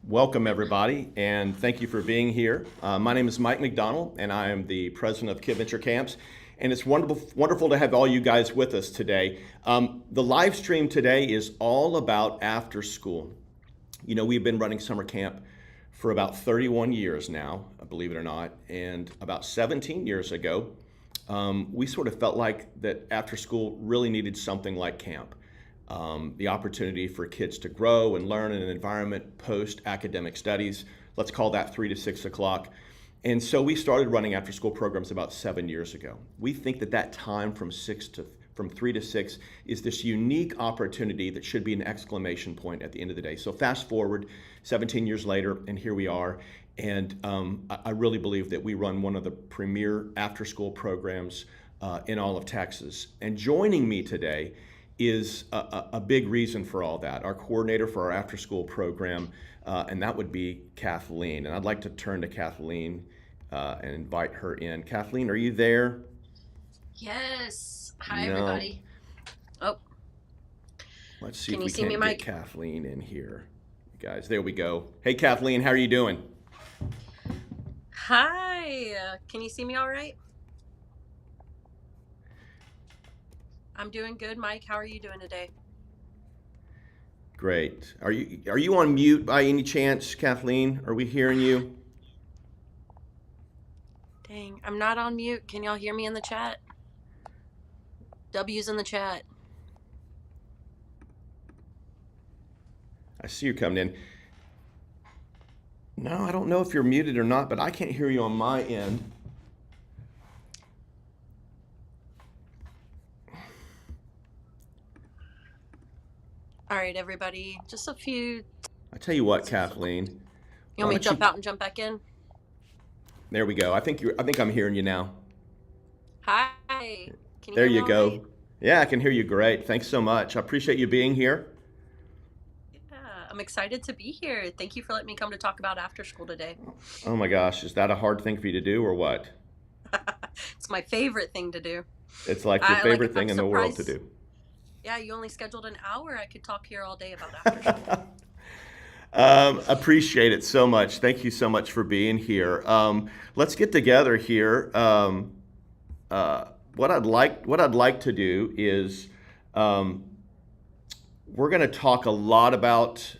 Welcome, everybody, and thank you for being here. My name is Mike McDonald, and I am the president of Kidventure Camps. And it's wonderful to have all you guys with us today. The live stream today is all about after school. You know, we've been running summer camp for about 31 years now, believe it or not. And about 17 years ago, we sort of felt like that after school really needed something like camp. The opportunity for kids to grow and learn in an environment post-academic studies. Let's call that 3 to 6 o'clock. And so we started running after-school programs about 7 years ago. We think that time from 3 to 6 is this unique opportunity that should be an exclamation point at the end of the day. So fast forward 17 years later, and here we are. And I really believe that we run one of the premier after-school programs in all of Texas. And joining me today is a big reason for all that. Our coordinator for our after-school program, and that would be Kathleen. And I'd like to turn to Kathleen and invite her in. Kathleen, are you there? Yes. Hi, No. everybody. Oh, Let's see can if you we see can me, get Mike? Kathleen in here. Guys, there we go. Hey, Kathleen, how are you doing? Hi. Can you see me all right? I'm doing good, Mike. How are you doing today? Great. Are you on mute by any chance, Kathleen? Are we hearing you? Dang, I'm not on mute. Can y'all hear me in the chat? W's in the chat. I see you coming in. No, I don't know if you're muted or not, but I can't hear you on my end. All right, everybody. Just a few. I tell you what, Kathleen. You want me to jump out and jump back in? There we go. I think I'm hearing you now. Hi. Can you There hear me you all go. right? Yeah, I can hear you great. Thanks so much. I appreciate you being here. Yeah, I'm excited to be here. Thank you for letting me come to talk about after school today. Oh my gosh, is that a hard thing for you to do or what? It's my favorite thing to do. It's like your favorite thing I'm in the world to surprised. do. Yeah, you only scheduled an hour. I could talk here all day about after school. Appreciate it so much. Thank you so much for being here. Let's get together here. What I'd like to do is we're going to talk a lot about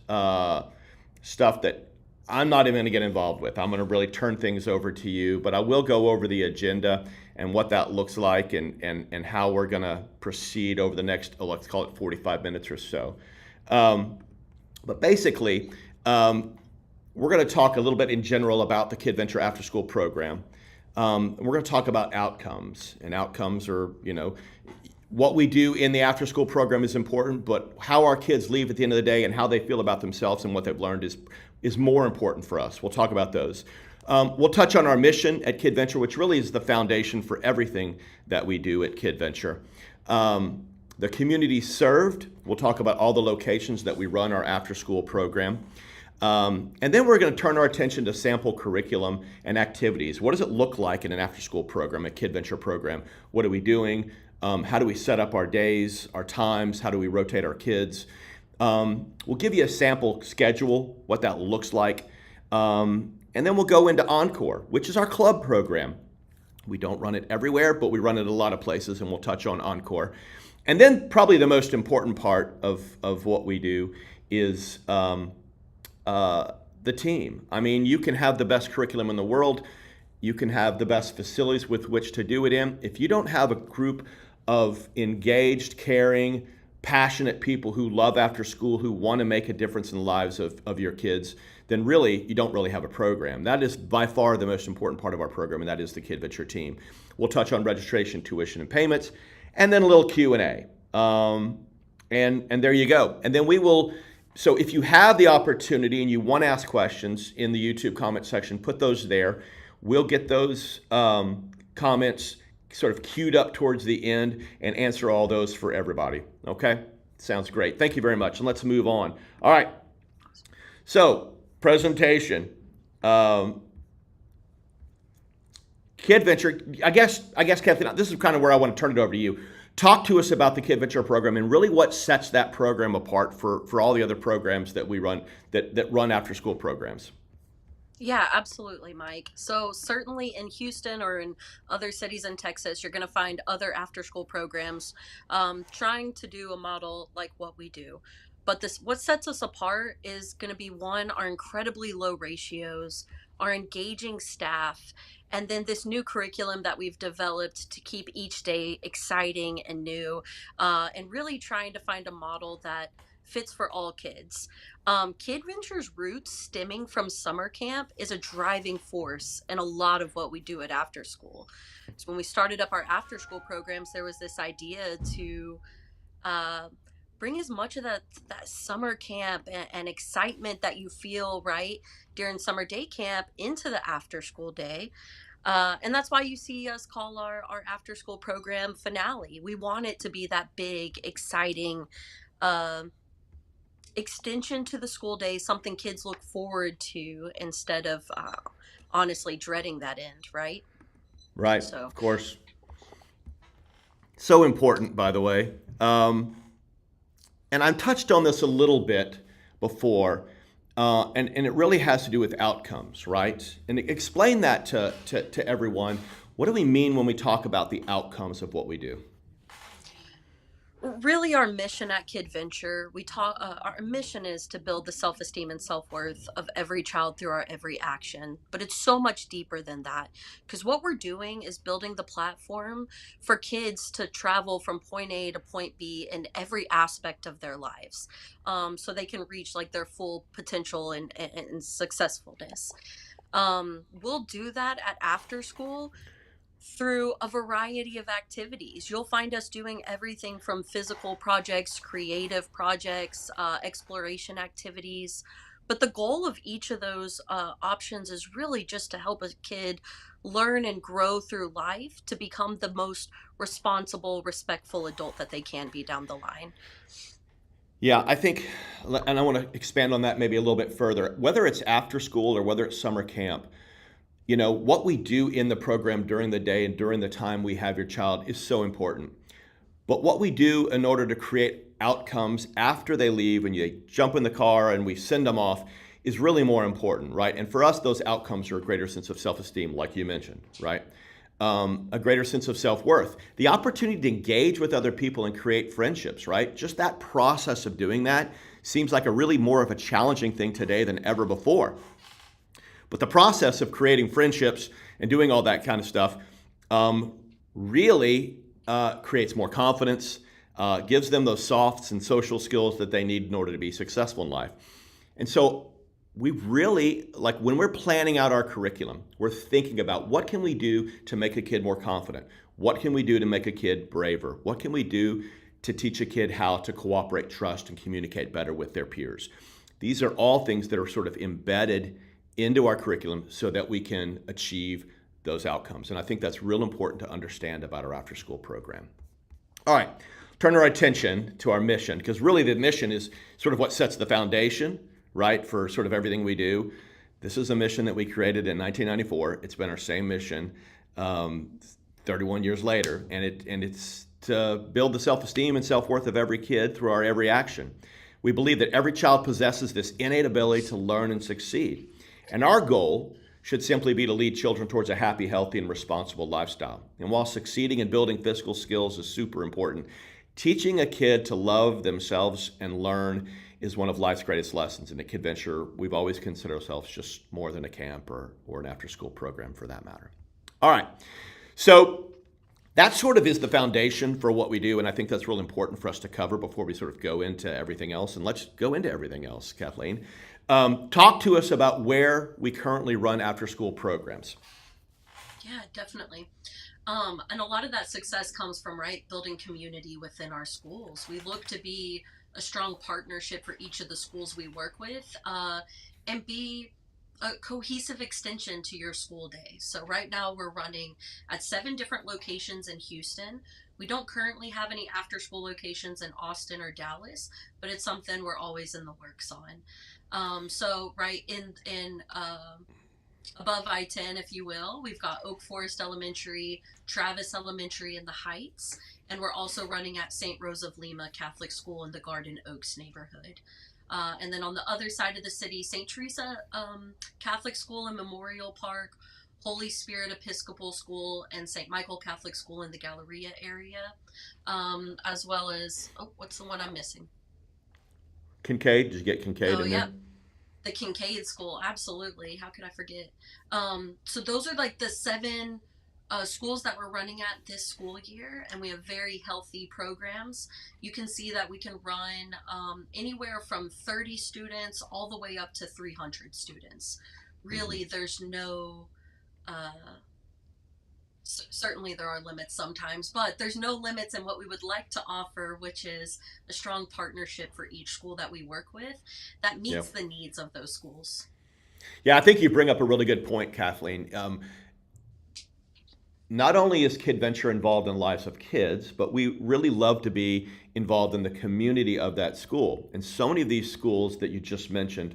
stuff that I'm not even going to get involved with. I'm going to really turn things over to you, but I will go over the agenda and what that looks like and how we're going to proceed over the next, let's call it 45 minutes or so. But basically, we're going to talk a little bit in general about the Kidventure After School program. We're going to talk about outcomes, and outcomes are, what we do in the after school program is important, but how our kids leave at the end of the day and how they feel about themselves and what they've learned is more important for us. We'll talk about those. We'll touch on our mission at Kidventure, which really is the foundation for everything that we do at Kidventure. The community served, we'll talk about all the locations that we run our after school program. And then we're going to turn our attention to sample curriculum and activities. What does it look like in an after-school program, a Kidventure program? What are we doing? How do we set up our days, our times? How do we rotate our kids? We'll give you a sample schedule, what that looks like. And then we'll go into Encore, which is our club program. We don't run it everywhere, but we run it a lot of places, and we'll touch on Encore. And then probably the most important part of what we do is the team. I mean, you can have the best curriculum in the world. You can have the best facilities with which to do it in. If you don't have a group of engaged, caring, passionate people who love after school, who want to make a difference in the lives of your kids, then really, you don't really have a program. That is by far the most important part of our program, and that is the Kidventure team. We'll touch on registration, tuition, and payments, and then a little Q&A. And there you go. And then we will... So if you have the opportunity and you want to ask questions in the YouTube comment section, put those there. We'll get those comments sort of queued up towards the end and answer all those for everybody. Okay? Sounds great. Thank you very much. And let's move on. All right. So, presentation. Kidventure, I guess, Kathleen, this is kind of where I want to turn it over to you. Talk to us about the Kidventure program and really what sets that program apart for all the other programs that we run that run after school programs. Yeah, absolutely, Mike. So, certainly in Houston or in other cities in Texas, you're going to find other after school programs trying to do a model like what we do. But what sets us apart is going to be one, our incredibly low ratios, our engaging staff, and then this new curriculum that we've developed to keep each day exciting and new, and really trying to find a model that fits for all kids. Kidventure's roots stemming from summer camp is a driving force in a lot of what we do at after school. So when we started up our after school programs, there was this idea to uh, bring as much of that summer camp and excitement that you feel right during summer day camp into the after school day. And that's why you see us call our after school program finale. We want it to be that big, exciting, um extension to the school day, something kids look forward to instead of honestly dreading that end, right? Right, So, of course. So important, by the way. And I've touched on this a little bit before, and it really has to do with outcomes, right? And explain that to everyone. What do we mean when we talk about the outcomes of what we do? really, our mission at Kidventure, our mission is to build the self-esteem and self-worth of every child through our every action, but it's so much deeper than that, because what we're doing is building the platform for kids to travel from point A to point B in every aspect of their lives, so they can reach like their full potential and successfulness. We'll do that at after school through a variety of activities. You'll find us doing everything from physical projects, creative projects, exploration activities. But the goal of each of those options is really just to help a kid learn and grow through life to become the most responsible, respectful adult that they can be down the line. Yeah, I think, and I want to expand on that maybe a little bit further. Whether it's after school or whether it's summer camp, what we do in the program during the day and during the time we have your child is so important. But what we do in order to create outcomes after they leave and you jump in the car and we send them off is really more important, right? And for us, those outcomes are a greater sense of self-esteem, like you mentioned, right? A greater sense of self-worth, the opportunity to engage with other people and create friendships, right? Just that process of doing that seems like a really more of a challenging thing today than ever before. But the process of creating friendships and doing all that kind of stuff really creates more confidence, gives them those softs and social skills that they need in order to be successful in life. And so we really, like when we're planning out our curriculum, we're thinking about what can we do to make a kid more confident? What can we do to make a kid braver? What can we do to teach a kid how to cooperate, trust, and communicate better with their peers? These are all things that are sort of embedded into our curriculum so that we can achieve those outcomes. And I think that's real important to understand about our after school program. All right, turn our attention to our mission, because really the mission is sort of what sets the foundation, right, for sort of everything we do. This is a mission that we created in 1994. It's been our same mission 31 years later, and it's to build the self-esteem and self-worth of every kid through our every action. We believe that every child possesses this innate ability to learn and succeed. And our goal should simply be to lead children towards a happy, healthy, and responsible lifestyle. And while succeeding in building physical skills is super important, teaching a kid to love themselves and learn is one of life's greatest lessons. And at Kidventure, we've always considered ourselves just more than a camp or an after-school program for that matter. All right, so that sort of is the foundation for what we do, and I think that's real important for us to cover before we sort of go into everything else. And let's go into everything else, Kathleen. Talk to us about where we currently run after-school programs. Yeah, definitely. And a lot of that success comes from right building community within our schools. We look to be a strong partnership for each of the schools we work with, and be a cohesive extension to your school day. So right now we're running at 7 different locations in Houston. We don't currently have any after school locations in Austin or Dallas, but it's something we're always in the works on. So right in above I-10, if you will, we've got Oak Forest Elementary, Travis Elementary, and the Heights. and we're also running at St. Rose of Lima Catholic School in the Garden Oaks neighborhood. And then on the other side of the city, St. Teresa Catholic School in Memorial Park, Holy Spirit Episcopal School, and St. Michael Catholic School in the Galleria area, as well as, oh, what's the one I'm missing? Kincaid, did you get Kincaid Oh, in there? yep, the Kincaid School, absolutely. How could I forget? So those are like the seven schools that we're running at this school year, and we have very healthy programs. You can see that we can run anywhere from 30 students all the way up to 300 students. Hmm. Really, there's no uh, certainly there are limits sometimes, but there's no limits in what we would like to offer, which is a strong partnership for each school that we work with that Yeah. meets the needs of those schools. Yeah, I think you bring up a really good point, Kathleen. Not only is Kidventure involved in the lives of kids, but we really love to be involved in the community of that school. And so many of these schools that you just mentioned,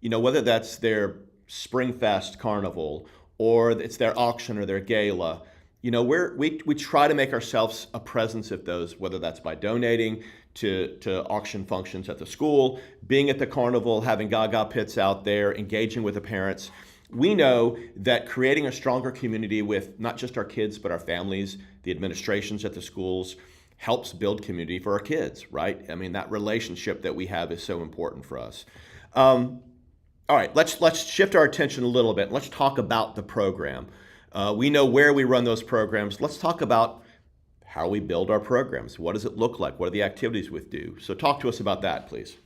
whether that's their Spring Fest Carnival or it's their auction or their gala, we try to make ourselves a presence at those, whether that's by donating to auction functions at the school, being at the carnival, having Gaga pits out there, engaging with the parents. We know that creating a stronger community with not just our kids, but our families, the administrations at the schools, helps build community for our kids, right? I mean, that relationship that we have is so important for us. Um, all right, let's shift our attention a little bit. Let's talk about the program. We know where we run those programs. Let's talk about how we build our programs. What does it look like? What are the activities we do? So talk to us about that, please.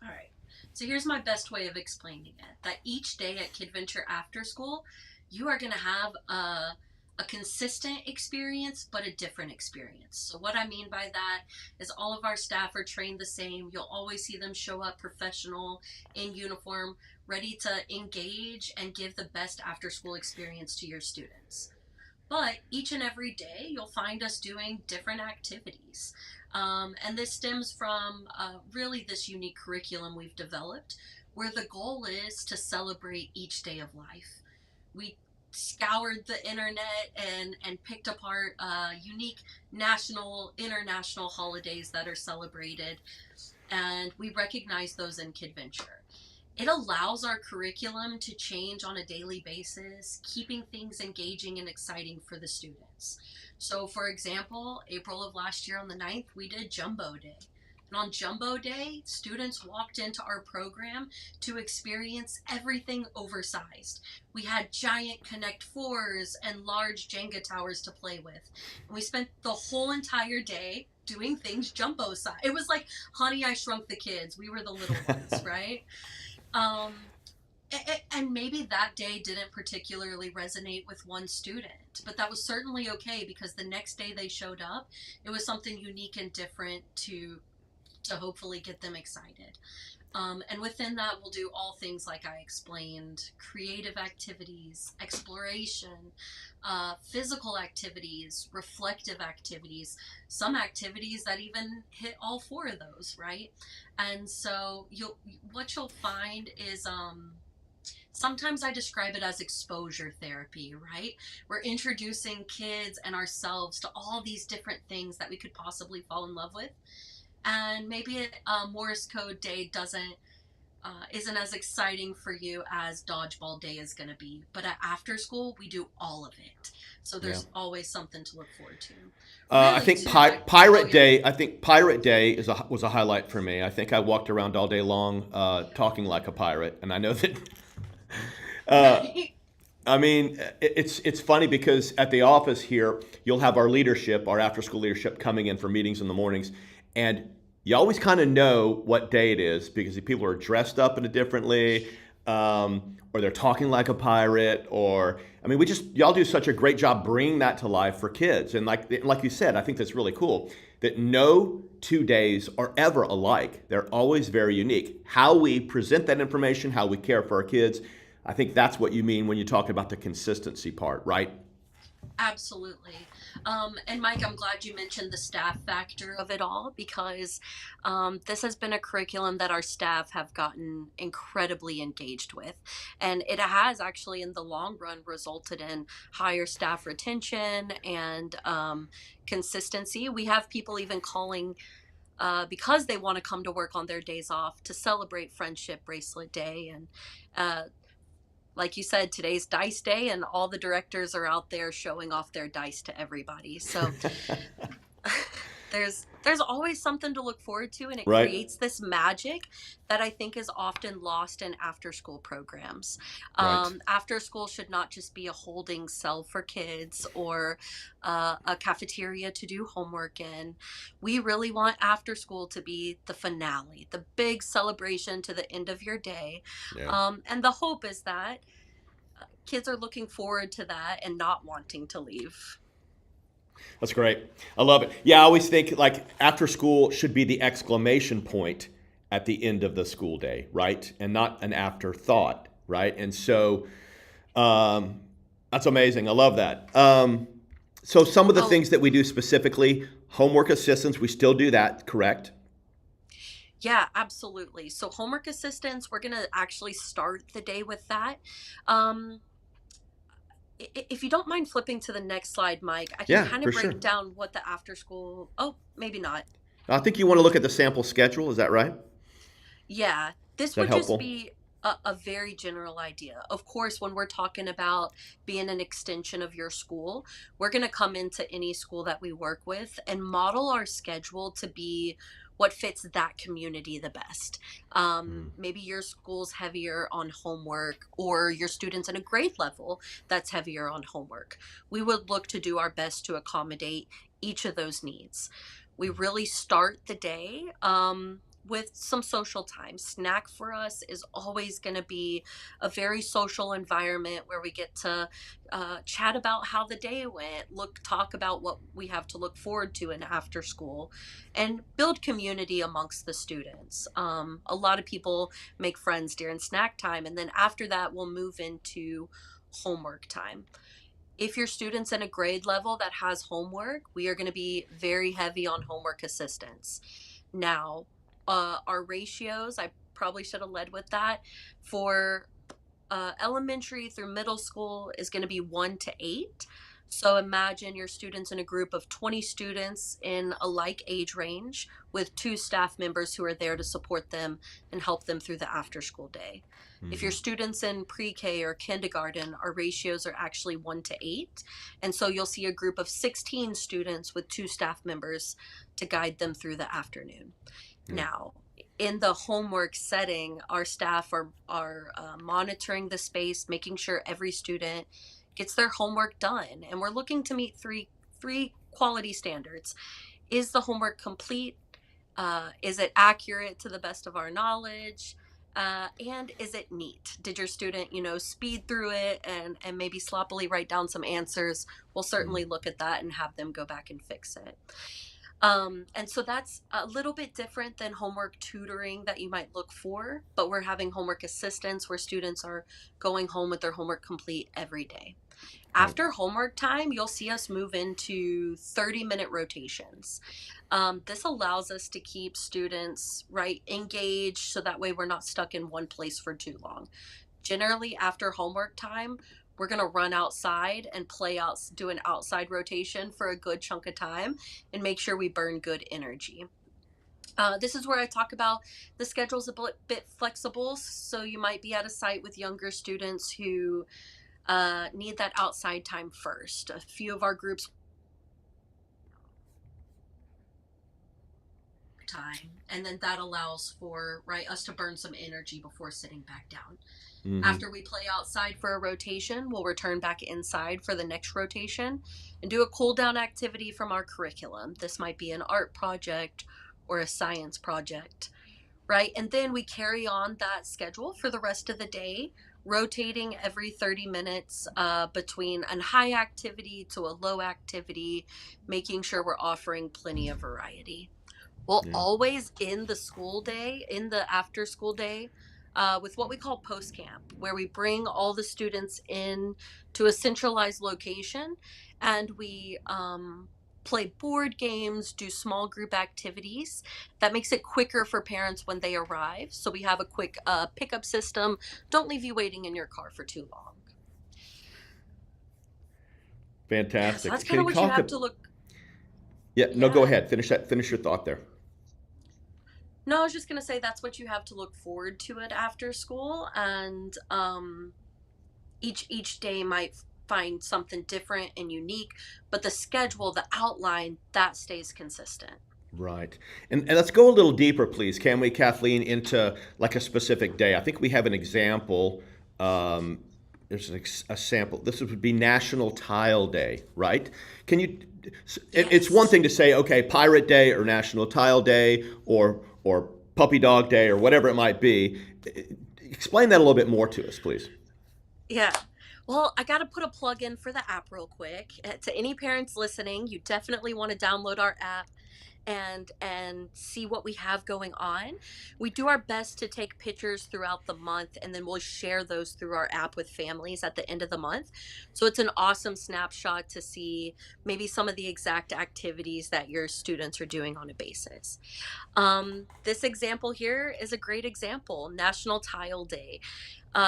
All right. So here's my best way of explaining it. That each day at Kidventure after school, you are going to have a consistent experience, but a different experience. So what I mean by that is all of our staff are trained the same. You'll always see them show up professional in uniform, ready to engage and give the best after school experience to your students. But each and every day, you'll find us doing different activities. And this stems from really this unique curriculum we've developed, where the goal is to celebrate each day of life. We scoured the internet and picked apart unique national, international holidays that are celebrated, and we recognize those in Kidventure. It allows our curriculum to change on a daily basis, keeping things engaging and exciting for the students. So, for example, April of last year on the 9th, we did Jumbo Day. And on Jumbo Day, students walked into our program to experience everything oversized. We had giant Connect Fours and large Jenga towers to play with. And we spent the whole entire day doing things jumbo size. It was like Honey, I Shrunk the Kids. We were the little ones, right? Um, and maybe that day didn't particularly resonate with one student, but that was certainly okay because the next day they showed up, it was something unique and different to hopefully get them excited. And within that, we'll do all things like I explained: creative activities, exploration, physical activities, reflective activities, some activities that even hit all four of those, right? And so what you'll find is sometimes I describe it as exposure therapy, right? We're introducing kids and ourselves to all these different things that we could possibly fall in love with. And maybe a Morse code day doesn't isn't as exciting for you as dodgeball day is going to be. But at after school, we do all of it. So Yeah. there's always something to look forward to. I Really, think too. Oh Pirate yeah. Day. I think Pirate Day was a highlight for me. I think I walked around all day long talking like a pirate, and I know that. Uh, Right. I mean, it's funny because at the office here, you'll have our leadership, our after school leadership, coming in for meetings in the mornings, and you always kind of know what day it is because the people are dressed up in it differently, or they're talking like a pirate, or I mean, we just y'all do such a great job bringing that to life for kids, and like you said, I think that's really cool that no 2 days are ever alike. They're always very unique. How we present that information, how we care for our kids, I think that's what you mean when you talk about the consistency part, right? Absolutely. And Mike, I'm glad you mentioned the staff factor of it all because this has been a curriculum that our staff have gotten incredibly engaged with. And it has actually, in the long run, resulted in higher staff retention and consistency. We have people even calling because they want to come to work on their days off to celebrate Friendship Bracelet Day. And uh, like you said, today's dice day, and all the directors are out there showing off their dice to everybody. So there's always something to look forward to, and it Right? creates this magic that I think is often lost in after school programs. Right. After school should not just be a holding cell for kids or a cafeteria to do homework in. We really want after school to be the finale, the big celebration to the end of your day. Yeah. And the hope is that kids are looking forward to that and not wanting to leave. That's great. I love it. Yeah, I always think like after school should be the exclamation point at the end of the school day, right? And not an afterthought, right? And so um, that's amazing. I love that. So some of the Oh, things that we do specifically, homework assistance, we still do that, correct? yeah, absolutely. So, homework assistance, we're going to actually start the day with that. Um, if you don't mind flipping to the next slide, Mike, I can Yeah, kind for of sure. break down what the after school. Oh, maybe not. I think you want to look at the sample schedule. Is that right? Yeah, Is this that would just helpful? be a very general idea. Of course, when we're talking about being an extension of your school, we're going to come into any school that we work with and model our schedule to be what fits that community the best. Mm, Maybe your school's heavier on homework, or your students in a grade level that's heavier on homework. We would look to do our best to accommodate each of those needs. We really start the day with some social time. Snack for us is always going to be a very social environment where we get to chat about how the day went, talk about what we have to look forward to in after school, and build community amongst the students. A lot of people make friends during snack time, and then after that, we'll move into homework time. If your student's in a grade level that has homework, we are going to be very heavy on homework assistance. Now, our ratios, I probably should have led with that. For elementary through middle school is going to be 1 to 8. So imagine your students in a group of 20 students in a like age range with two staff members who are there to support them and help them through the after school day. If your mhm, students in pre-K or kindergarten, our ratios are actually 1 to 8. And so you'll see a group of 16 students with two staff members to guide them through the afternoon. yeah, Now, in the homework setting, our staff are monitoring the space, making sure every student gets their homework done, and we're looking to meet three quality standards. Is the homework complete? Is it accurate to the best of our knowledge? And is it neat? Did your student, speed through it and maybe sloppily write down some answers? We'll mm, certainly look at that and have them go back and fix it. And so that's a little bit different than homework tutoring that you might look for, but we're having homework assistance where students are going home with their homework complete every day. right, After homework time, you'll see us move into 30-minute rotations. This allows us to keep students right engaged so that way we're not stuck in one place for too long. Generally, after homework time, we're going to run outside and do an outside rotation for a good chunk of time and make sure we burn good energy. This is where I talk about the schedule's a bit flexible, so you might be at a site with younger students who need that outside time first. A few of our groups time, and then that allows for us to burn some energy before sitting back down. mm-hmm, After we play outside for a rotation, we'll return back inside for the next rotation and do a cool down activity from our curriculum. This might be an art project or a science project, right? And then we carry on that schedule for the rest of the day, rotating every 30 minutes between a high activity to a low activity, making sure we're offering plenty of variety. We'll yeah, always in the school day, in the after school day, with what we call post camp, where we bring all the students in to a centralized location, and we play board games, do small group activities. That makes it quicker for parents when they arrive. So we have a quick pickup system. Don't leave you waiting in your car for too long. Yeah, so that's Fantastic. Can kind of you what you talk? have to look. Yeah, no, go Yeah. ahead. Finish that. Finish your thought there. No, I was just gonna say that's what you have to look forward to it after school, and each day might find something different and unique, but the schedule, the outline, that stays consistent. Right. And let's go a little deeper, please. Can we, Kathleen, into like a specific day? I think we have an example. Um, there's a sample. This would be National Tile Day, right? Can you? It's one Yes. thing to say, okay, Pirate Day or National Tile Day or Puppy Dog Day or whatever it might be. Explain that a little bit more to us, please. Yeah. Well, I got to put a plug in for the app real quick. To any parents listening, you definitely want to download our app and see what we have going on. We do our best to take pictures throughout the month, and then we'll share those through our app with families at the end of the month. So it's an awesome snapshot to see maybe some of the exact activities that your students are doing on a basis. This example here is a great example, National Tile Day.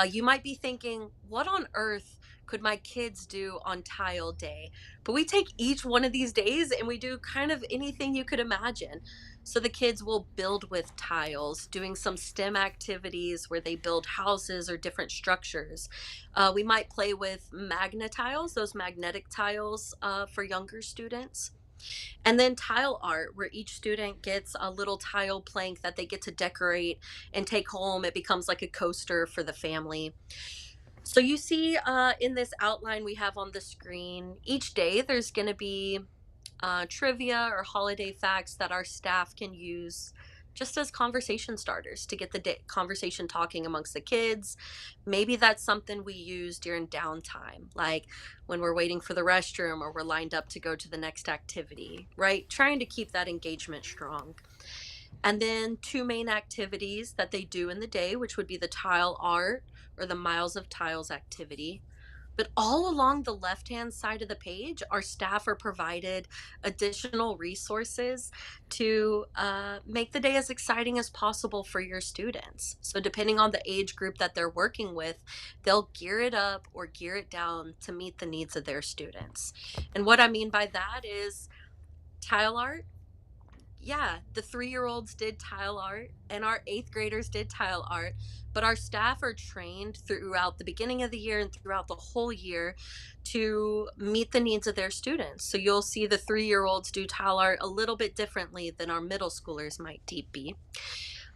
You might be thinking, what on earth could my kids do on tile day? But we take each one of these days and we do kind of anything you could imagine. So the kids will build with tiles, doing some STEM activities where they build houses or different structures. We might play with magnetiles, those magnetic tiles for younger students. And then tile art, where each student gets a little tile plank that they get to decorate and take home. It becomes like a coaster for the family. So you see in this outline we have on the screen, each day there's going to be trivia or holiday facts that our staff can use just as conversation starters to get the conversation talking amongst the kids. Maybe that's something we use during downtime, like when we're waiting for the restroom or we're lined up to go to the next activity, right? Trying to keep that engagement strong. And then two main activities that they do in the day, which would be the tile art or the Miles of Tiles activity. But all along the left hand side of the page, our staff are provided additional resources to make the day as exciting as possible for your students. So, depending on the age group that they're working with, they'll gear it up or gear it down to meet the needs of their students. And what I mean by that is tile art. Yeah, the 3 year olds did tile art and our eighth graders did tile art, but our staff are trained throughout the beginning of the year and throughout the whole year to meet the needs of their students. So you'll see the 3 year olds do tile art a little bit differently than our middle schoolers might be.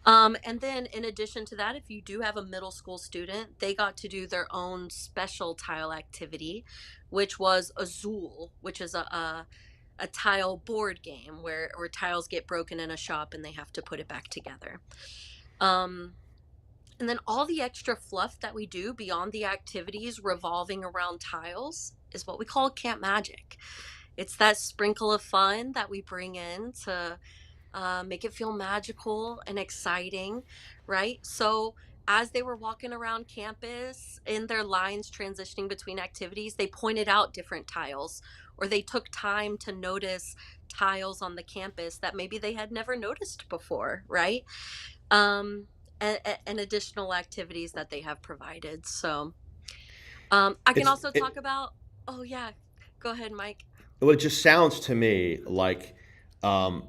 And then, in addition to that, if you do have a middle school student, they got to do their own special tile activity, which was Azul, which is a tile board game where tiles get broken in a shop and they have to put it back together. Um, and then all the extra fluff that we do beyond the activities revolving around tiles is what we call camp magic. It's that sprinkle of fun that we bring in to make it feel magical and exciting, right? So, as they were walking around campus in their lines transitioning between activities, they pointed out different tiles or they took time to notice tiles on the campus that maybe they had never noticed before, right? Um, and additional activities that they have provided. So, I can It's also talk it. about, oh, yeah, go ahead, Mike. Well, it just sounds to me like um,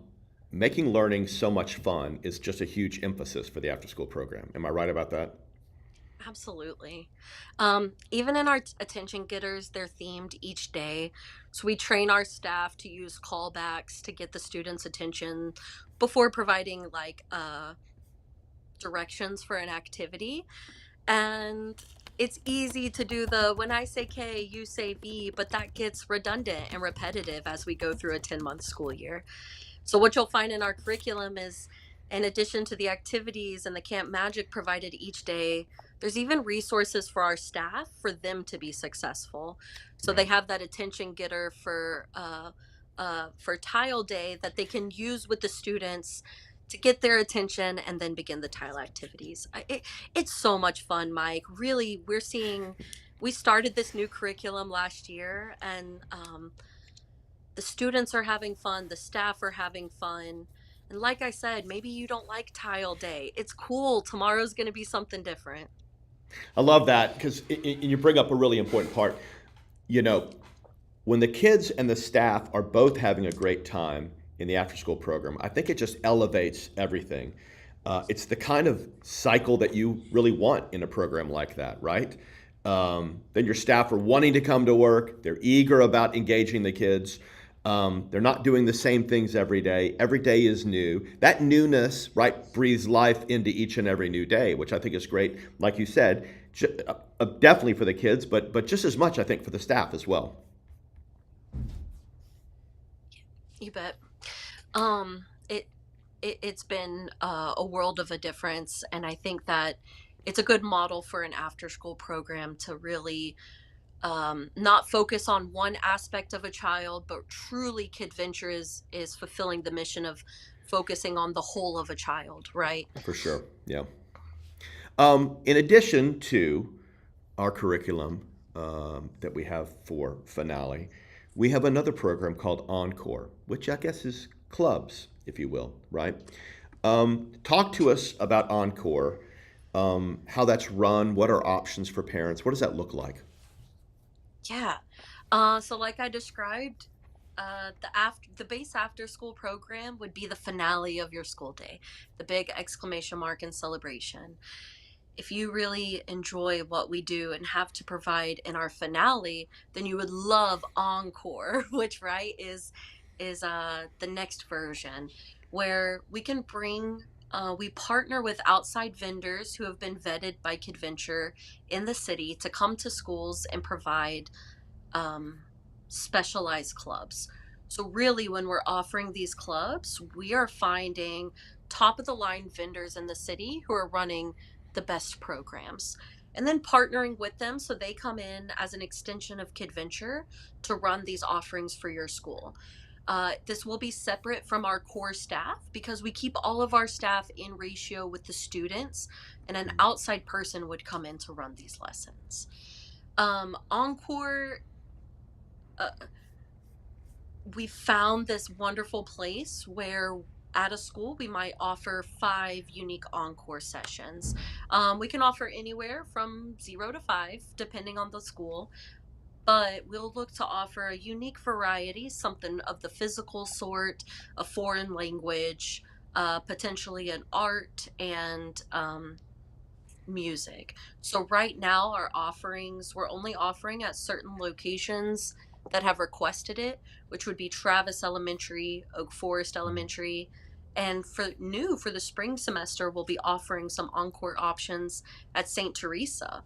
making learning so much fun is just a huge emphasis for the after school program. Am I right about that? Absolutely. Even in our attention getters, they're themed each day. So we train our staff to use callbacks to get the students' attention before providing directions for an activity. And it's easy to do the when I say K, you say B, but that gets redundant and repetitive as we go through a 10-month school year. So what you'll find in our curriculum is, in addition to the activities and the camp magic provided each day, there's even resources for our staff for them to be successful. So they Right. have that attention getter for tile day that they can use with the students to get their attention and then begin the tile activities. It's so much fun, Mike. Really, we started this new curriculum last year, and the students are having fun, the staff are having fun. And like I said, maybe you don't like tile day. It's cool. Tomorrow's going to be something different. I love that because you bring up a really important part. You know, when the kids and the staff are both having a great time in the after school program, I think it just elevates everything. It's the kind of cycle that you really want in a program like that, right? Then your staff are wanting to come to work, they're eager about engaging the kids. They're not doing the same things every day. Every day is new. That newness, right, breathes life into each and every new day, which I think is great. Like you said, definitely for the kids, but just as much, I think, for the staff as well. You bet. It it's been a world of a difference, and I think that it's a good model for an after school program to really not focus on one aspect of a child, but truly Kidventure is fulfilling the mission of focusing on the whole of a child, right? For sure. Yeah. In addition to our curriculum that we have for Finale, we have another program called Encore, which I guess is clubs, if you will, right? Talk to us about Encore, how that's run, what are options for parents, what does that look like? Yeah. So like I described, the base after school program would be the finale of your school day, the big exclamation mark and celebration. If you really enjoy what we do and have to provide in our finale, then you would love Encore, which right is the next version where we partner with outside vendors who have been vetted by Kidventure in the city to come to schools and provide um, specialized clubs. So, really, when we're offering these clubs, we are finding top of the line vendors in the city who are running the best programs and then partnering with them so they come in as an extension of Kidventure to run these offerings for your school. This will be separate from our core staff because we keep all of our staff in ratio with the students, and an outside person would come in to run these lessons. Encore, uh, we found this wonderful place where at a school we might offer 5 unique encore sessions. We can offer anywhere from 0 to 5 depending on the school, but we'll look to offer a unique variety, something of the physical sort, a foreign language, potentially an art, and music. So right now our offerings, we're only offering at certain locations that have requested it, which would be Travis Elementary, Oak Forest Elementary, and for the spring semester we'll be offering some encore options at St. Teresa.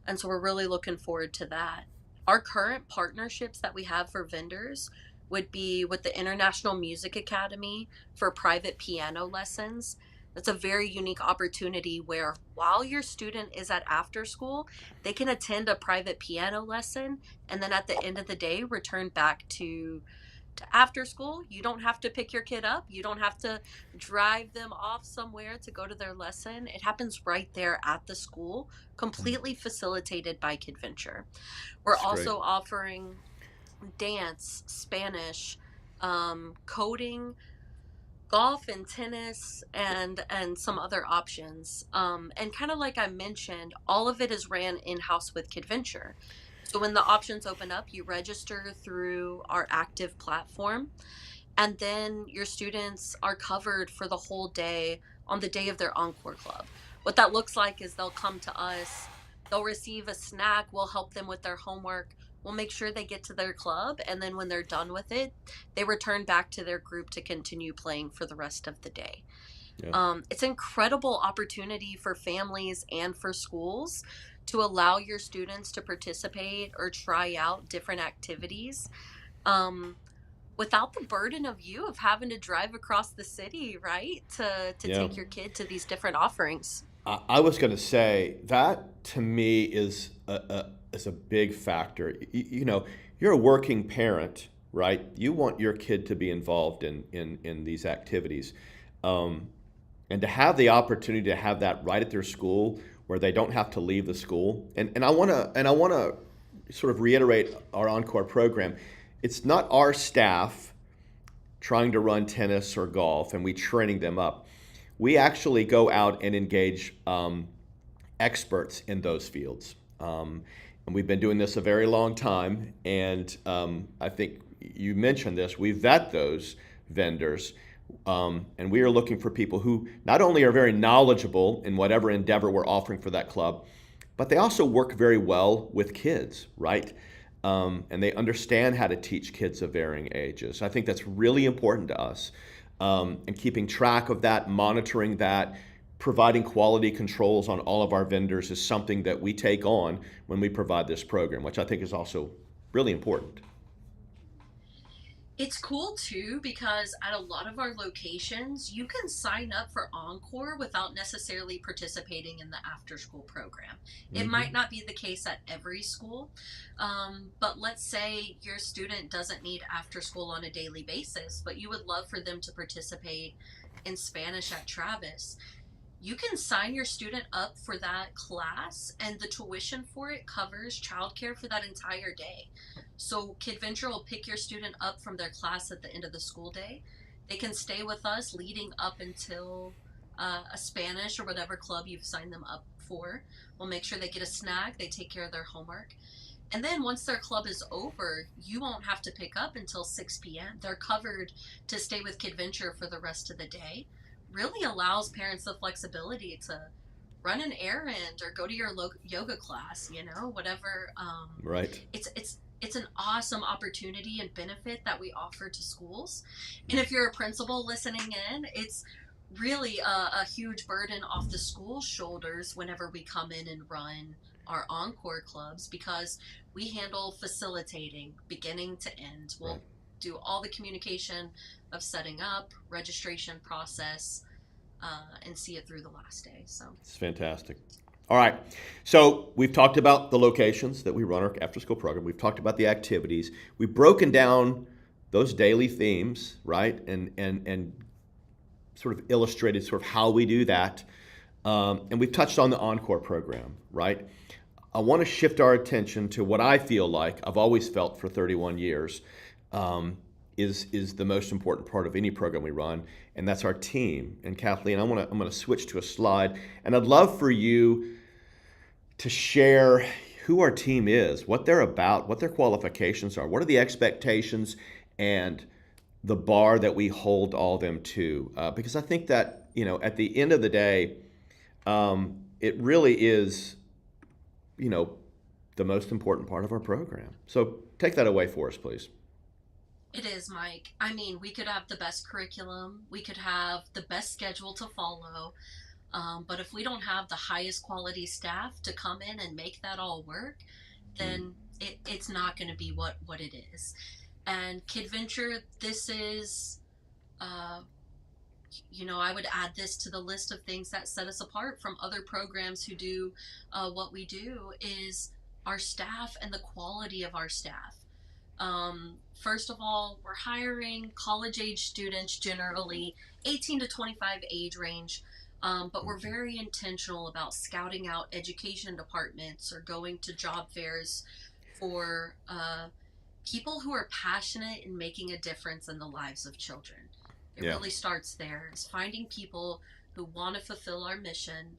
And so we're really looking forward to that. Our current partnerships that we have for vendors would be with the International Music Academy for private piano lessons. That's a very unique opportunity where while your student is at after school, they can attend a private piano lesson and then at the end of the day return back to after school. You don't have to pick your kid up. You don't have to drive them off somewhere to go to their lesson. It happens right there at the school, completely facilitated by Kidventure. We're It's great. also offering dance, Spanish, coding, golf and tennis, and some other options. And kind of like I mentioned, all of it is ran in house with Kidventure. So when the options open up, you register through our active platform, and then your students are covered for the whole day on the day of their encore club. What that looks like is they'll come to us, they'll receive a snack, we'll help them with their homework, we'll make sure they get to their club, and then when they're done with it, they return back to their group to continue playing for the rest of the day. Yeah. It's an incredible opportunity for families and for schools to allow your students to participate or try out different activities. Um, Without the burden of you of having to drive across the city, right? To Yeah. take your kid to these different offerings. I was going to say that to me is a big factor. You know, you're a working parent, right? You want your kid to be involved in these activities. And to have the opportunity to have that right at their school where they don't have to leave the school. And I want to sort of reiterate our Encore program. It's not our staff trying to run tennis or golf and we training them up. We actually go out and engage experts in those fields. And we've been doing this a very long time. And I think you mentioned this, we vet those vendors. And we are looking for people who not only are very knowledgeable in whatever endeavor we're offering for that club, but they also work very well with kids, right? And they understand how to teach kids of varying ages. I think that's really important to us. And keeping track of that, monitoring that, providing quality controls on all of our vendors is something that we take on when we provide this program, which I think is also really important. It's cool too because at a lot of our locations, you can sign up for Encore without necessarily participating in the after school program. It might Mm-hmm. not be the case at every school, but let's say your student doesn't need after school on a daily basis, but you would love for them to participate in Spanish at Travis. You can sign your student up for that class, and the tuition for it covers childcare for that entire day. So, Kidventure will pick your student up from their class at the end of the school day. They can stay with us leading up until a Spanish or whatever club you've signed them up for. We'll make sure they get a snack, they take care of their homework. And then once their club is over, you won't have to pick up until 6 p.m. They're covered to stay with Kidventure for the rest of the day. Really allows parents the flexibility to run an errand or go to your yoga class, whatever. Right. It's an awesome opportunity and benefit that we offer to schools. And if you're a principal listening in, it's really a huge burden off the school's shoulders whenever we come in and run our Encore clubs because we handle facilitating beginning to end. Right. We'll do all the communication of setting up, registration process, and see it through the last day. So It's fantastic. All right. So we've talked about the locations that we run our after school program. We've talked about the activities. We've broken down those daily themes, right? And sort of illustrated sort of how we do that. And we've touched on the Encore program, right? I want to shift our attention to what I feel like I've always felt for 31 years is the most important part of any program we run, and that's our team. And Kathleen, I'm gonna switch to a slide, and I'd love for you to share who our team is, what they're about, what their qualifications are, what are the expectations, and the bar that we hold all them to. Because I think that at the end of the day, it really is the most important part of our program. So take that away for us, please. it is, Mike. I mean, we could have the best curriculum, we could have the best schedule to follow, but if we don't have the highest quality staff to come in and make that all work, Mm. then it's not going to be what it is. And Kidventure, this is, uh, I would add this to the list of things that set us apart from other programs who do what we do is our staff and the quality of our staff. First of all, we're hiring college age students generally, 18 to 25 age range, but we're very intentional about scouting out education departments or going to job fairs for people who are passionate in making a difference in the lives of children. It Yeah. really starts there, is finding people who want to fulfill our mission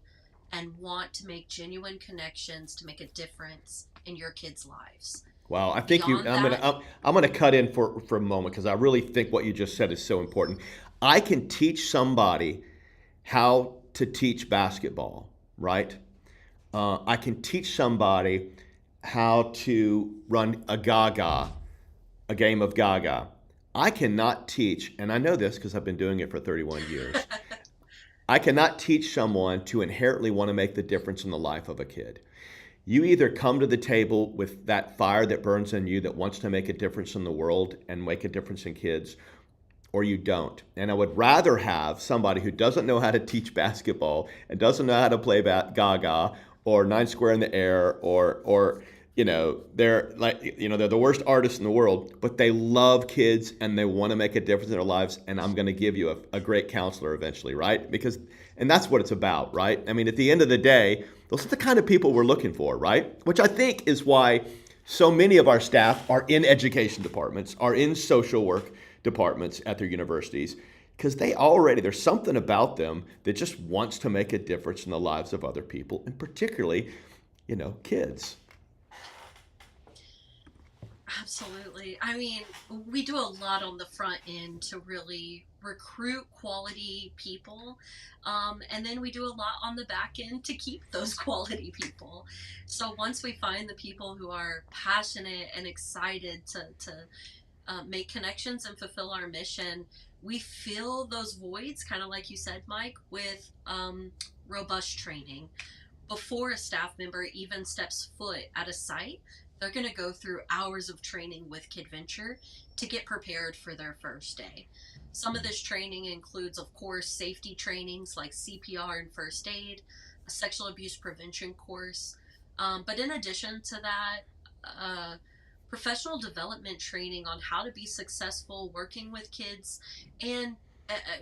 and want to make genuine connections to make a difference in your kids' lives. Wow, I think you. Beyond that, I'm gonna cut in for a moment because I really think what you just said is so important. I can teach somebody how to teach basketball, right? I can teach somebody how to run a game of Gaga. I cannot teach, and I know this because I've been doing it for 31 years. I cannot teach someone to inherently want to make the difference in the life of a kid. You either come to the table with that fire that burns in you that wants to make a difference in the world and make a difference in kids, or you don't. And I would rather have somebody who doesn't know how to teach basketball and doesn't know how to play Gaga or nine square in the air or they're like, they're the worst artists in the world, but they love kids and they want to make a difference in their lives. And I'm going to give you a great counselor eventually, right? And that's what it's about, right? I mean, at the end of the day, those are the kind of people we're looking for, right? Which I think is why so many of our staff are in education departments, are in social work departments at their universities, because there's something about them that just wants to make a difference in the lives of other people, and particularly, kids. Absolutely. I mean, we do a lot on the front end to really recruit quality people. And then we do a lot on the back end to keep those quality people. So once we find the people who are passionate and excited to make connections and fulfill our mission, we fill those voids, kind of like you said, Mike, with robust training before a staff member even steps foot at a site. They're going to go through hours of training with Kidventure to get prepared for their first day. Some of this training includes, of course, safety trainings like CPR and first aid, a sexual abuse prevention course. But in addition to that, uh, professional development training on how to be successful working with kids and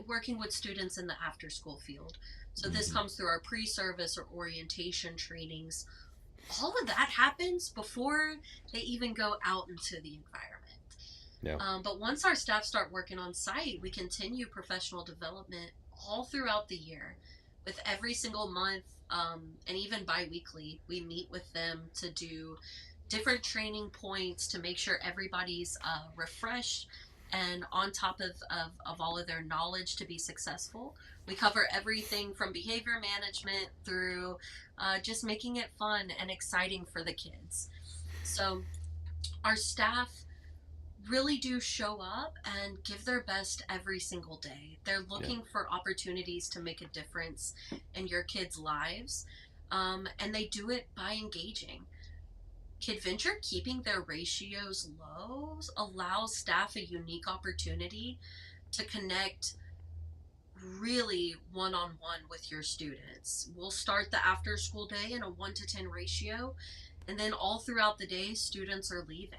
working with students in the after school field. So this Mm-hmm. comes through our pre-service or orientation trainings. All of that happens before they even go out into the environment. Yeah. But once our staff start working on site, we continue professional development all throughout the year. With every single month, and even bi weekly, we meet with them to do different training points to make sure everybody's refreshed and on top of all of their knowledge to be successful. We cover everything from behavior management through just making it fun and exciting for the kids. So, our staff really do show up and give their best every single day. They're Yeah. looking for opportunities to make a difference in your kids' lives, and they do it by engaging. Kidventure keeping their ratios low allows staff a unique opportunity to connect really one on one with your students. We'll start the after school day in a 1 to 10 ratio, and then all throughout the day, students are leaving.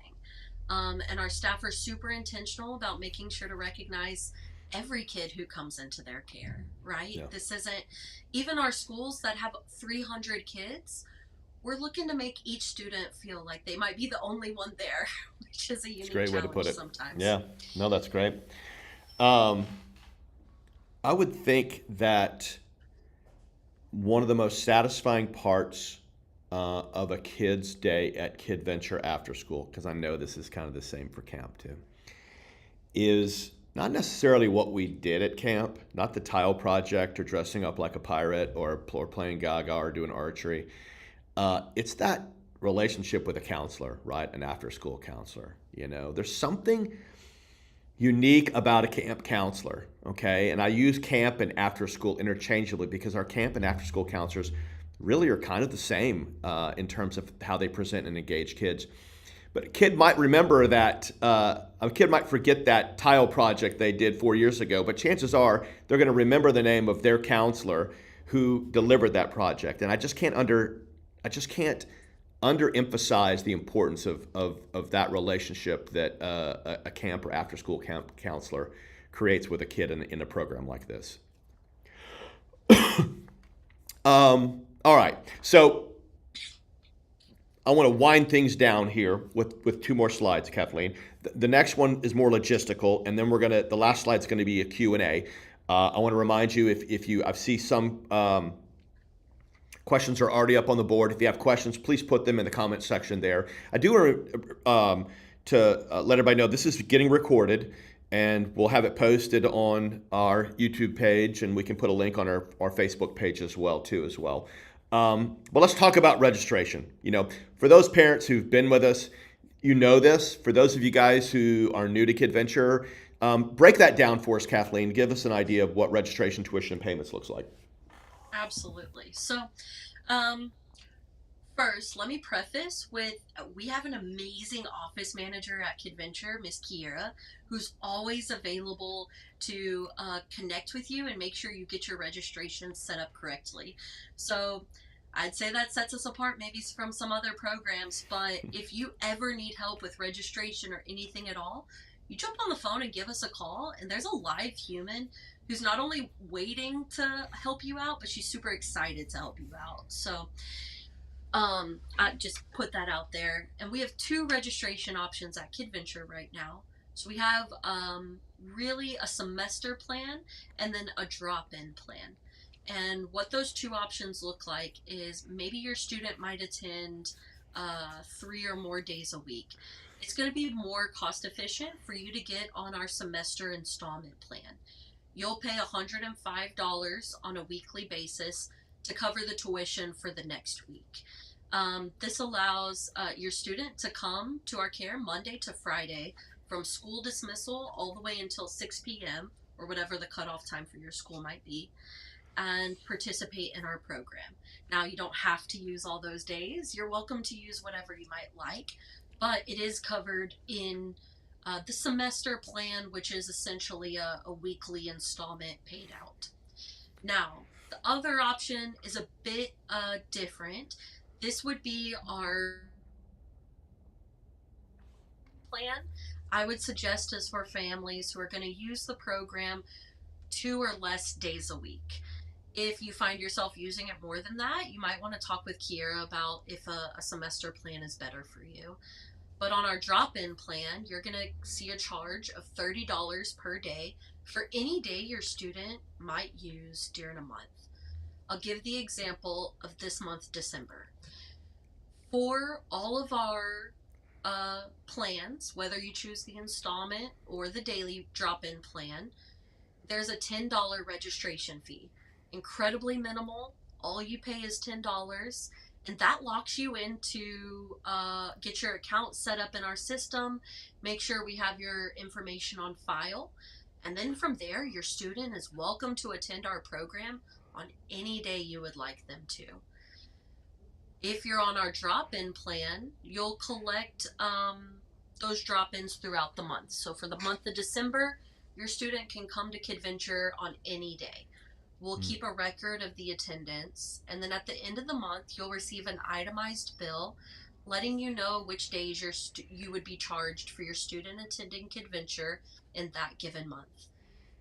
And our staff are super intentional about making sure to recognize every kid who comes into their care, right? Yeah. This isn't even our schools that have 300 kids. We're looking to make each student feel like they might be the only one there, which is a It's a unique great way to put challenge it. sometimes. Yeah. No, that's great. Um, I would think that one of the most satisfying parts of a kid's day at Kidventure after school, because I know this is kind of the same for camp too, is not necessarily what we did at camp, not the tile project or dressing up like a pirate or playing Gaga or doing archery. It's that relationship with a counselor, right? An after school counselor. There's something unique about a camp counselor, okay? And I use camp and after school interchangeably because our camp and after school counselors really are kind of the same in terms of how they present and engage kids. But a kid might remember that, a kid might forget that tile project they did 4 years ago, but chances are they're going to remember the name of their counselor who delivered that project. And I just can't underemphasize the importance of that relationship that a camp or after school camp counselor creates with a kid in a program like this. All right, so I want to wind things down here with two more slides, Kathleen. The next one is more logistical, and then the last slide is going to be a Q&A. I want to remind you I see some questions are already up on the board. If you have questions, please put them in the comment section there. I do want to let everybody know this is getting recorded, and we'll have it posted on our YouTube page, and we can put a link on our Facebook page as well. But let's talk about registration. For those parents who've been with us, this. For those of you guys who are new to Kidventure, break that down for us, Kathleen. Give us an idea of what registration, tuition, and payments looks like. Absolutely. So, um, first, let me preface with we have an amazing office manager at Kidventure, Miss Kiera, who's always available to connect with you and make sure you get your registration set up correctly. So, I'd say that sets us apart maybe from some other programs, but if you ever need help with registration or anything at all, you jump on the phone and give us a call, and there's a live human who's not only waiting to help you out, but she's super excited to help you out. So I just put that out there. And we have two registration options at Kidventure right now. So we have really a semester plan and then a drop-in plan. And what those two options look like is maybe your student might attend 3 or more days a week. It's going to be more cost efficient for you to get on our semester installment plan. You'll pay $105 on a weekly basis to cover the tuition for the next week. This allows your student to come to our care Monday to Friday from school dismissal all the way until 6 p.m. or whatever the cutoff time for your school might be, and participate in our program. Now, you don't have to use all those days. You're welcome to use whatever you might like, but it is covered in the semester plan, which is essentially a weekly installment paid out. Now, the other option is a bit different. This would be our plan. I would suggest is for families who are going to use the program 2 or less days a week. If you find yourself using it more than that, you might want to talk with Kiera about if a semester plan is better for you. But on our drop in plan, you're going to see a charge of $30 per day for any day your student might use during a month. I'll give the example of this month, December. For all of our plans, whether you choose the installment or the daily drop in plan, there's a $10 registration fee. Incredibly minimal. All you pay is $10, and that locks you in to get your account set up in our system, make sure we have your information on file, and then from there, your student is welcome to attend our program on any day you would like them to. If you're on our drop-in plan, you'll collect those drop-ins throughout the month. So for the month of December, your student can come to Kidventure on any day. We'll keep a record of the attendance, and then at the end of the month, you'll receive an itemized bill letting you know which days you would be charged for your student attending Kidventure in that given month.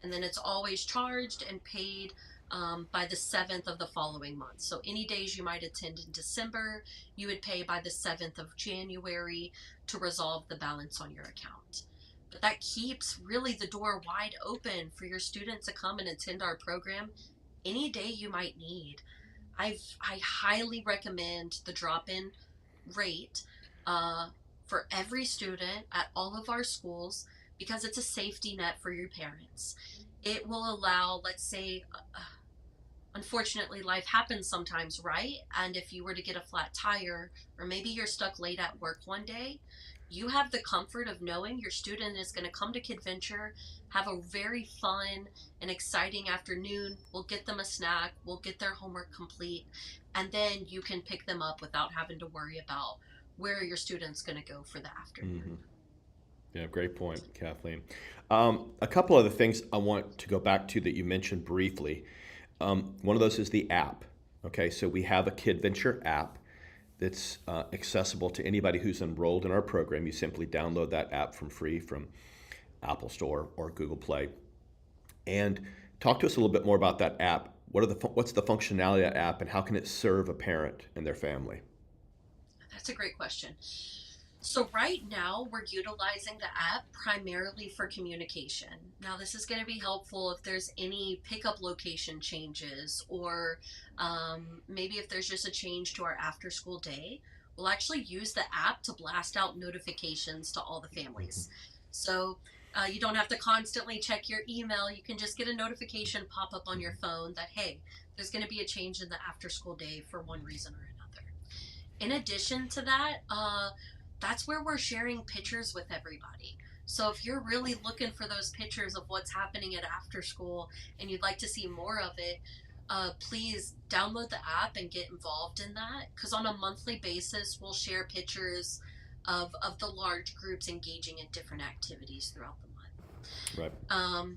And then it's always charged and paid by the 7th of the following month. So any days you might attend in December, you would pay by the 7th of January to resolve the balance on your account. But that keeps really the door wide open for your students to come and attend our program any day you might need. I highly recommend the drop-in rate for every student at all of our schools because it's a safety net for your parents. It will allow, let's say, unfortunately, life happens sometimes, right? And if you were to get a flat tire, or maybe you're stuck late at work one day, you have the comfort of knowing your student is going to come to Kidventure, have a very fun and exciting afternoon. We'll get them a snack, we'll get their homework complete, and then you can pick them up without having to worry about where your student's going to go for the afternoon. Mm-hmm. Yeah, great point, Kathleen. A couple other things I want to go back to that you mentioned briefly. One of those is the app. Okay, so we have a Kidventure app that's accessible to anybody who's enrolled in our program. You simply download that app free from Apple Store or Google Play. And talk to us a little bit more about that app. What's the functionality of that app, and how can it serve a parent and their family? That's a great question. So right now we're utilizing the app primarily for communication. Now this is going to be helpful if there's any pickup location changes, or maybe if there's just a change to our after school day. We'll actually use the app to blast out notifications to all the families. So you don't have to constantly check your email. You can just get a notification pop up on your phone that, hey, there's going to be a change in the after school day for one reason or another. In addition to that, that's where we're sharing pictures with everybody. So if you're really looking for those pictures of what's happening at after school and you'd like to see more of it, please download the app and get involved in that, because on a monthly basis we'll share pictures of the large groups engaging in different activities throughout the month. Right.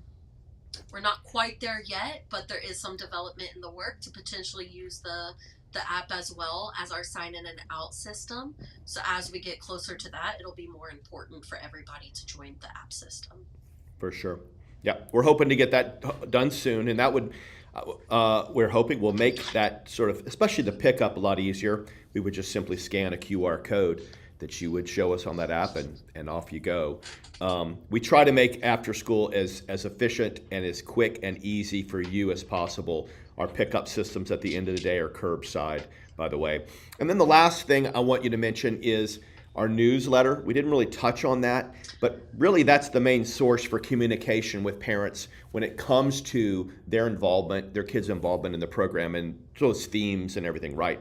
We're not quite there yet, but there is some development in the work to potentially use the the app as well as our sign in and out system. So as we get closer to that, it'll be more important for everybody to join the app system. For sure. Yeah, we're hoping to get that done soon, and that would, we're hoping will make that sort of, especially the pickup, a lot easier. We would just simply scan a QR code that you would show us on that app, and off you go. We try to make after school as efficient and as quick and easy for you as possible. Our pickup systems at the end of the day are curbside, by the way. And then the last thing I want you to mention is our newsletter. We didn't really touch on that, but really that's the main source for communication with parents when it comes to their involvement, their kids' involvement in the program and those themes and everything, right?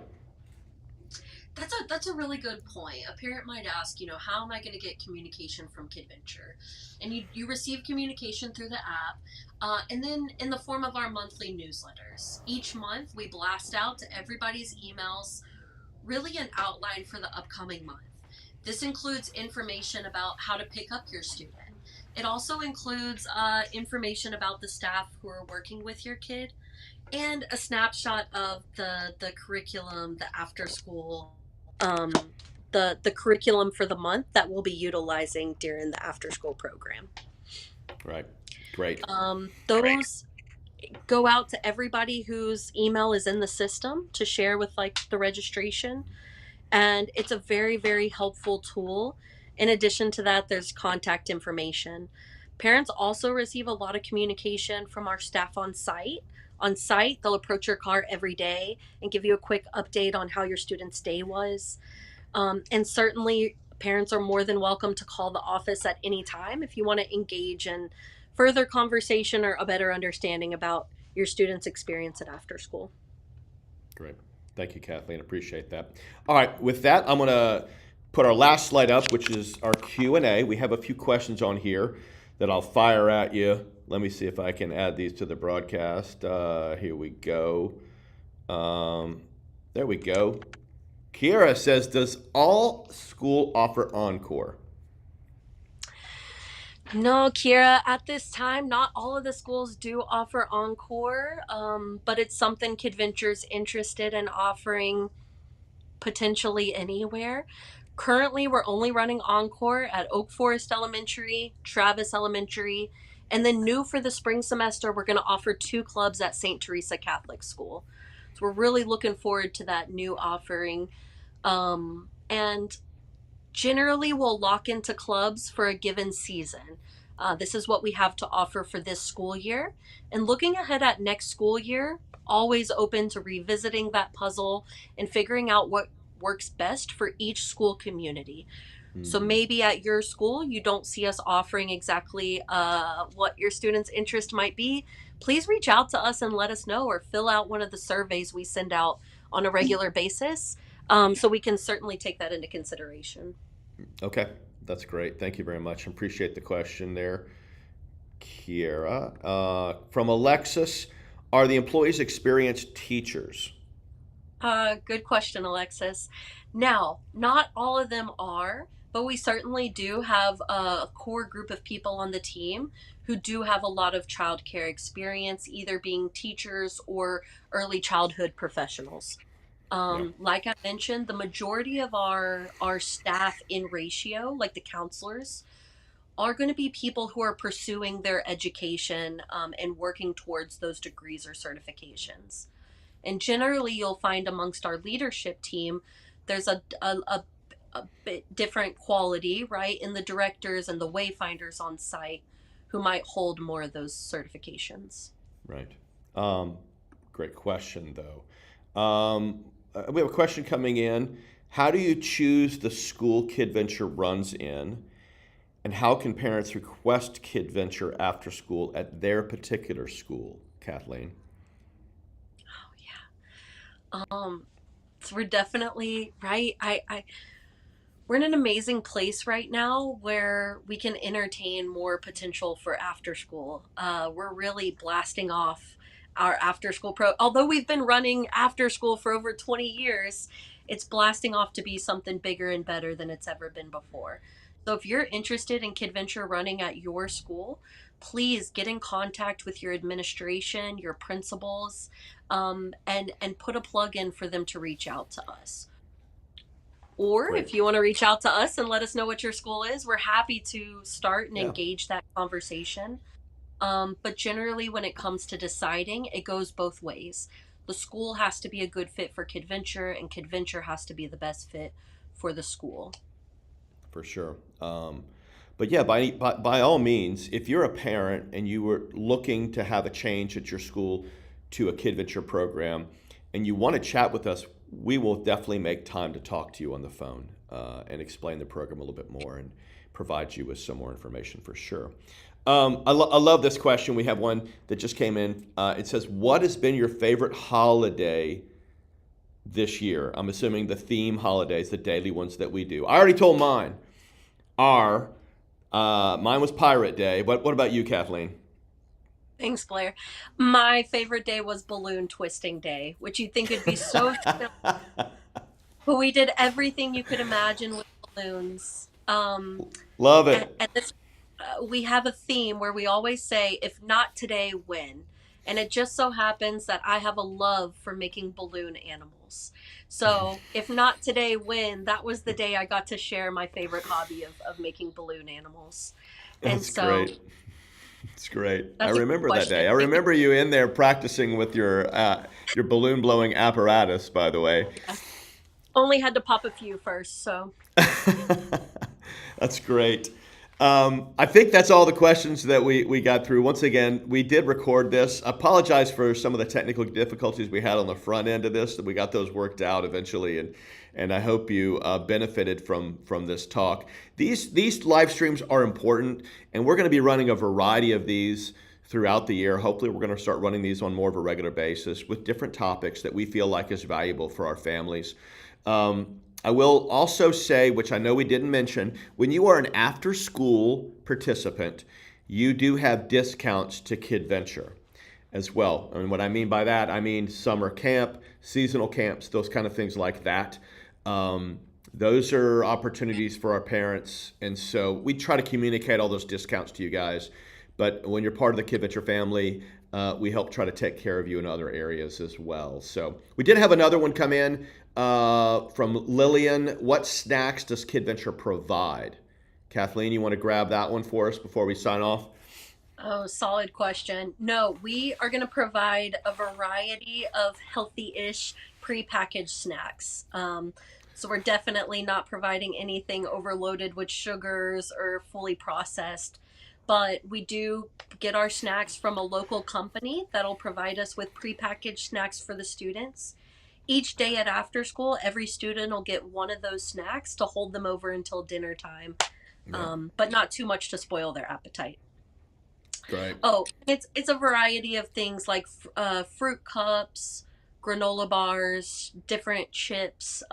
That's a really good point. A parent might ask, how am I going to get communication from Kidventure? And you receive communication through the app, and then in the form of our monthly newsletters. Each month, we blast out to everybody's emails really an outline for the upcoming month. This includes information about how to pick up your student. It also includes information about the staff who are working with your kid and a snapshot of the curriculum, the after school, um, the curriculum for the month that we'll be utilizing during the after school program. Right. Great. Those go out to everybody whose email is in the system to share with like the registration, and it's a very very helpful tool. In addition to that, there's contact information. Parents also receive a lot of communication from our staff on site. They'll approach your car every day and give you a quick update on how your student's day was. And certainly parents are more than welcome to call the office at any time if you want to engage in further conversation or a better understanding about your student's experience at after school. Great. Thank you, Kathleen. Appreciate that. All right. With that, I'm going to put our last slide up, which is our Q&A. We have a few questions on here that I'll fire at you. Let me see if I can add these to the broadcast. Here we go. There we go. Kiera says, does all school offer Encore? No, Kira, at this time, not all of the schools do offer Encore, but it's something Kidventure's interested in offering potentially anywhere. Currently, we're only running Encore at Oak Forest Elementary, Travis Elementary, and then new for the spring semester, we're going to offer two clubs at St. Teresa Catholic School. So we're really looking forward to that new offering. And generally, we'll lock into clubs for a given season. This is what we have to offer for this school year. And looking ahead at next school year, always open to revisiting that puzzle and figuring out what works best for each school community. So Hmm. maybe at your school, you don't see us offering exactly what your students' interest might be. Please reach out to us and let us know, or fill out one of the surveys we send out on a regular basis, so we can certainly take that into consideration. Okay. That's great. Thank you very much. Appreciate the question there, Kiera. From Alexis, are the employees experienced teachers? Good question, Alexis. Now, not all of them are, but we certainly do have a core group of people on the team who do have a lot of childcare experience, either being teachers or early childhood professionals. Yeah. Like I mentioned, the majority of our staff in ratio, like the counselors, are going to be people who are pursuing their education, and working towards those degrees or certifications. And generally, you'll find amongst our leadership team, there's a bit different quality, right, in the directors and the wayfinders on site who might hold more of those certifications. Right. Um, Great question, though. We have a question coming in. How do you choose the school Kidventure runs in? And how can parents request Kidventure after school at their particular school, Kathleen? Oh yeah. So we're definitely right. We're in an amazing place right now where we can entertain more potential for after school. We're really blasting off our after school although we've been running after school for over 20 years, it's blasting off to be something bigger and better than it's ever been before. So if you're interested in Kidventure running at your school, please get in contact with your administration, your principals, and put a plug in for them to reach out to us. Or Great. if you want to reach out to us and let us know what your school is, we're happy to start and Yeah, engage that conversation. But generally, when it comes to deciding, it goes both ways. The school has to be a good fit for Kidventure, and Kidventure has to be the best fit for the school. for sure. But yeah, by all means, if you're a parent and you were looking to have a change at your school to a Kidventure program and you want to chat with us, we will definitely make time to talk to you on the phone and explain the program a little bit more and provide you with some more information for sure. I love this question. We have one that just came in. It says, what has been your favorite holiday this year? I'm assuming the theme holidays, the daily ones that we do. I already told mine. Mine was Pirate Day. What about you, Kathleen? Thanks, Blair. My favorite day was balloon twisting day, which you'd think would be so silly, but we did everything you could imagine with balloons. Love it. And this, we have a theme where we always say, if not today, when? And it just so happens that I have a love for making balloon animals. So, if not today, when? That was the day I got to share my favorite hobby of making balloon animals. And That's so, great. It's great. I that's a good remember that day. question. I remember you in there practicing with your balloon blowing apparatus, by the way. Yeah. Only had to pop a few first, so. That's great. I think that's all the questions that we got through. Once again, we did record this. I apologize for some of the technical difficulties we had on the front end of this. We got those worked out eventually, and I hope you benefited from this talk. These live streams are important, and we're going to be running a variety of these throughout the year. Hopefully, we're going to start running these on more of a regular basis with different topics that we feel like is valuable for our families. I will also say, which I know we didn't mention, when you are an after-school participant, you do have discounts to Kidventure as well. And what I mean by that, I mean summer camp, seasonal camps, those kind of things like that. Those are opportunities for our parents. And so we try to communicate all those discounts to you guys. But when you're part of the Kidventure family, we help try to take care of you in other areas as well. So we did have another one come in from Lillian. What snacks does Kidventure provide? Kathleen, you want to grab that one for us before we sign off? Oh, solid question. No, we are going to provide a variety of healthy-ish prepackaged snacks. So we're definitely not providing anything overloaded with sugars or fully processed. But we do get our snacks from a local company that'll provide us with prepackaged snacks for the students. Each day at after school, every student will get one of those snacks to hold them over until dinner time, Yeah, but not too much to spoil their appetite. great. Oh, it's a variety of things like fruit cups, granola bars, different chips,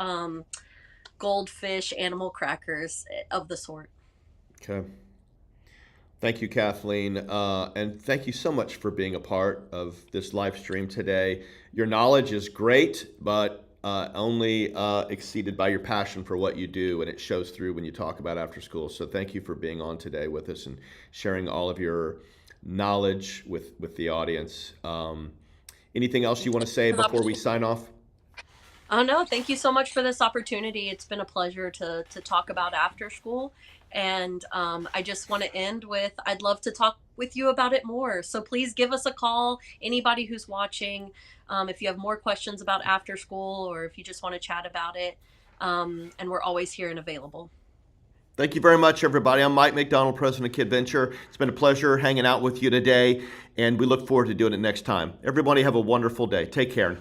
goldfish, animal crackers of the sort. Okay. Thank you, Kathleen. And thank you so much for being a part of this live stream today. Your knowledge is great, but only exceeded by your passion for what you do, and it shows through when you talk about after school. So thank you for being on today with us and sharing all of your knowledge with the audience. Anything else you want to say before we sign off? Oh no, thank you so much for this opportunity. It's been a pleasure to talk about after school. And I just want to end with I'd love to talk with you about it more. So please give us a call. Anybody who's watching, if you have more questions about after school or if you just want to chat about it, and we're always here and available. Thank you very much, everybody. I'm Mike McDonald, president of Kidventure. It's been a pleasure hanging out with you today, and we look forward to doing it next time. Everybody have a wonderful day. Take care.